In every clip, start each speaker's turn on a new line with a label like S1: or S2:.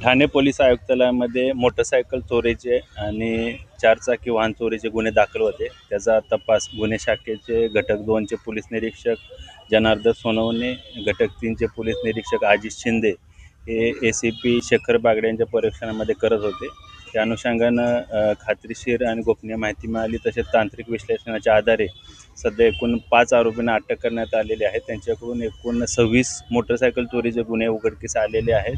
S1: Thane police आयुक्तालयामध्ये motorcycle चोरीचे आणि चारचाकी वाहन चोरीचे गुन्हे दाखल होते. त्याचा तपास गुन्हे शाखेचे घटक 2चे पोलीस निरीक्षक जनार्दन सोनवणे, घटक 3चे पोलीस निरीक्षक आजिष शिंदे हे ACP शेखर बागडे यांच्या परीक्षणामध्ये करत होते. त्या अनुषंगानं खात्रीशीर आणि गोपनीय माहिती मिळाली, तसेच तांत्रिक विश्लेषणाच्या आधारे सध्या एकूण 5 आरोपींना अटक करण्यात आलेली आहे. त्यांच्याकडून एकूण 26 मोटरसायकल चोरीचे गुन्हे उघडकीस आलेले आहेत.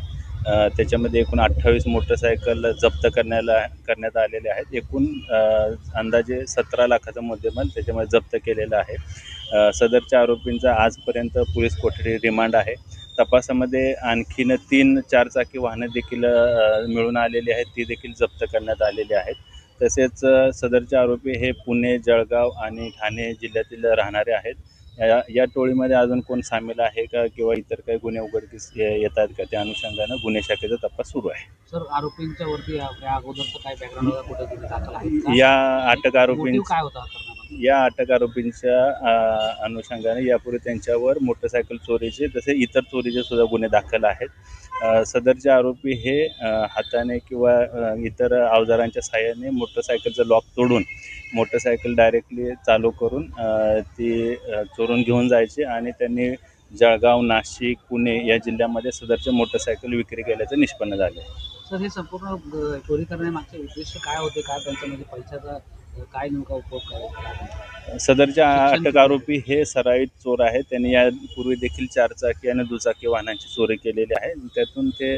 S1: त्याच्यामध्ये एकूण 28 मोटरसायकल जप्त करण्यात आलेले आहेत. एकूण अंदाजे 17 लाखाचा मुद्देमाल त्याच्यामध्ये जप्त केलेला आहे. सदरच्या आरोपींचा आजपर्यंत पोलीस कोठडी रिमांड आहे. तपासामध्ये आणखीन 3 चारचाकी वाहनं देखील मिळून आलेली आहेत, ती देखील जप्त करण्यात आलेली आहेत. तसेच सदरचे आरोपी हे पुणे, जळगाव आणि ठाणे जिल्ह्यातील राहणारे आहेत. या टोळीमध्ये अजून कोण सामील आहे का किंवा इतर काही गुन्हे उघडकीस येतात का, त्या अनुषंगानं गुन्हे शाखेचा तपास सुरू आहे.
S2: सर, आरोपींच्या वरती अगोदरचं काय बॅकग्राऊंड होता, कुठे गुन्हे दाखल आहेत?
S1: या अटक आरोपी
S2: काय होता
S1: या अटक आरोपींच्या अनुषंगाने यापूर्वी त्यांच्यावर मोटरसायकल चोरीचे तसे इतर चोरीचे सुद्धा गुन्हे दाखल आहेत. सदरचे आरोपी हे हाताने किंवा इतर अवजारांच्या साहाय्याने मोटरसायकलचं लॉक तोडून मोटरसायकल डायरेक्टली चालू करून ती चोरून घेऊन जायचे आणि त्यांनी जळगाव, नाशिक, पुणे या जिल्ह्यामध्ये सदरचे मोटरसायकल विक्री केल्याचं निष्पन्न झाले.
S2: सर, हे संपूर्ण चोरी करण्यामागचे उद्देश काय होते? काय त्यांच्यामध्ये पैशाचा काय नेमका उपयोग काय?
S1: सदरचे अटक आरोपी हे सराईत चोर आहेत. त्यांनी यापूर्वी देखील चारचाकी आणि दुचाकी वाहनांची चोरी केलेली आहे. त्यातून ते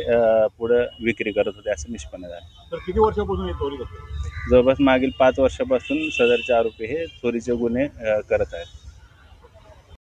S1: पुढं विक्री करत होते असं निष्पन्न झालं.
S3: तर किती वर्षापासून हे चोरी करतो?
S1: जवळपास मागील 5 वर्षापासून सदरचे आरोपी हे चोरीचे गुन्हे करत आहेत.